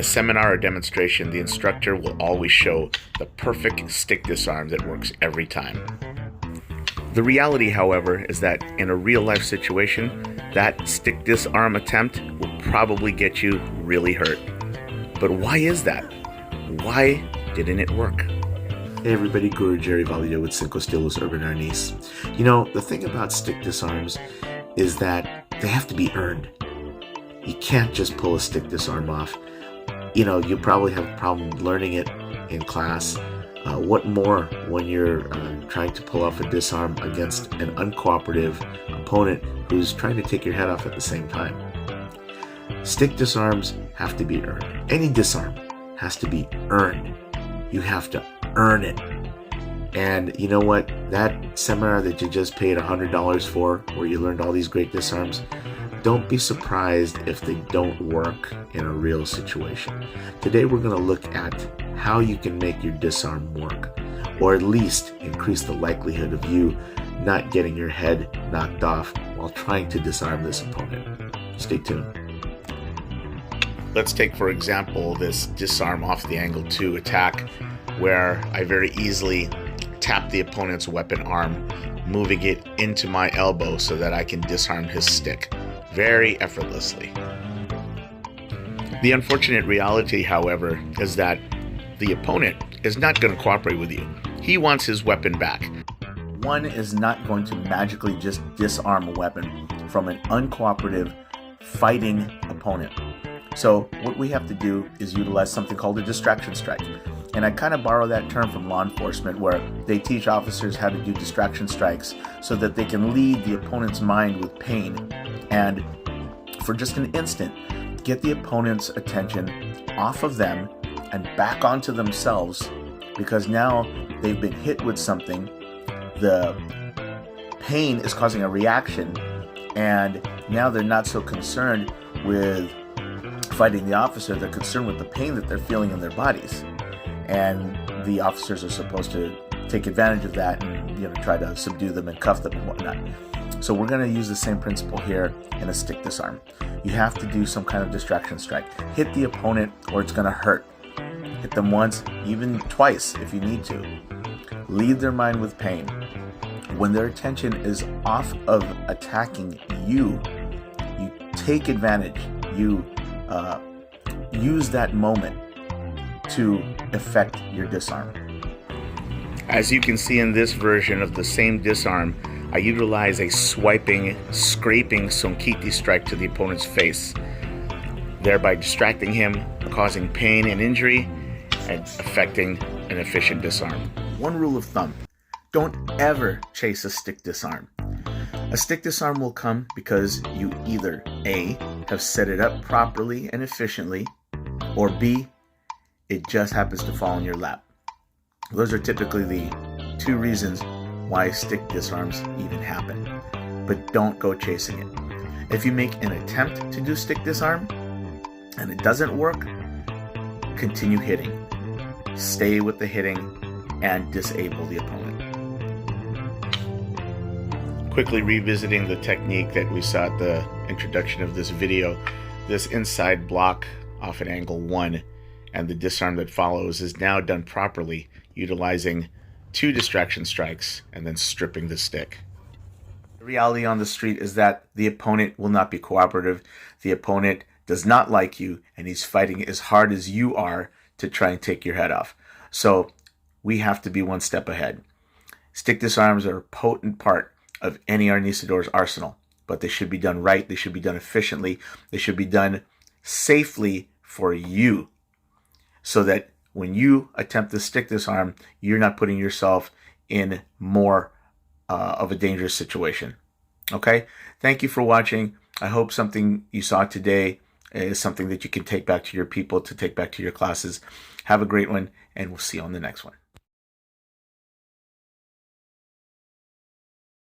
a seminar or demonstration, the instructor will always show the perfect stick disarm that works every time. The reality, however, is that in a real-life situation, that stick disarm attempt will probably get you really hurt. But why is that? Why didn't it work? Hey everybody, Guru Jerry Valido with Cinco Estilos Urban Arnis. You know, the thing about stick disarms is that they have to be earned. You can't just pull a stick disarm off. You know, you probably have a problem learning it in class. What more when you're trying to pull off a disarm against an uncooperative opponent who's trying to take your head off at the same time? Stick disarms have to be earned. Any disarm has to be earned. You have to earn it. And you know what? That seminar that you just paid $100 for, where you learned all these great disarms, don't be surprised if they don't work in a real situation. Today we're going to look at how you can make your disarm work, or at least increase the likelihood of you not getting your head knocked off while trying to disarm this opponent. Stay tuned. Let's take, for example, this disarm off the angle 2 attack, where I very easily tap the opponent's weapon arm, moving it into my elbow so that I can disarm his stick very effortlessly. The unfortunate reality, however, is that the opponent is not going to cooperate with you. He wants his weapon back. One is not going to magically just disarm a weapon from an uncooperative, fighting opponent. So what we have to do is utilize something called a distraction strike. And I kind of borrow that term from law enforcement, where they teach officers how to do distraction strikes so that they can lead the opponent's mind with pain and, for just an instant, get the opponent's attention off of them and back onto themselves, because now they've been hit with something. The pain is causing a reaction, and now they're not so concerned with fighting the officer. They're concerned with the pain that they're feeling in their bodies. And the officers are supposed to take advantage of that and try to subdue them and cuff them and whatnot. So we're going to use the same principle here in a stick disarm. You have to do some kind of distraction strike. Hit the opponent or it's going to hurt. Hit them once, even twice if you need to. Lead their mind with pain. When their attention is off of attacking you, you take advantage. You use that moment to effect your disarm. As you can see in this version of the same disarm, I utilize a swiping, scraping Sonkiti strike to the opponent's face, thereby distracting him, causing pain and injury, and effecting an efficient disarm. One rule of thumb: don't ever chase a stick disarm. A stick disarm will come because you either A, have set it up properly and efficiently, or B, it just happens to fall in your lap. Those are typically the two reasons why stick disarms even happen. But don't go chasing it. If you make an attempt to do stick disarm and it doesn't work, continue hitting. Stay with the hitting and disable the opponent. Quickly revisiting the technique that we saw at the introduction of this video, this inside block off at angle 1 and the disarm that follows is now done properly, utilizing 2 distraction strikes and then stripping the stick. The reality on the street is that the opponent will not be cooperative. The opponent does not like you, and he's fighting as hard as you are to try and take your head off. So we have to be one step ahead. Stick disarms are a potent part of any arnisador's arsenal, but they should be done right. They should be done efficiently. They should be done safely for you, so that when you attempt to stick disarm, you're not putting yourself in more of a dangerous situation. Okay? Thank you for watching. I hope something you saw today is something that you can take back to your people, to take back to your classes. Have a great one, and we'll see you on the next one.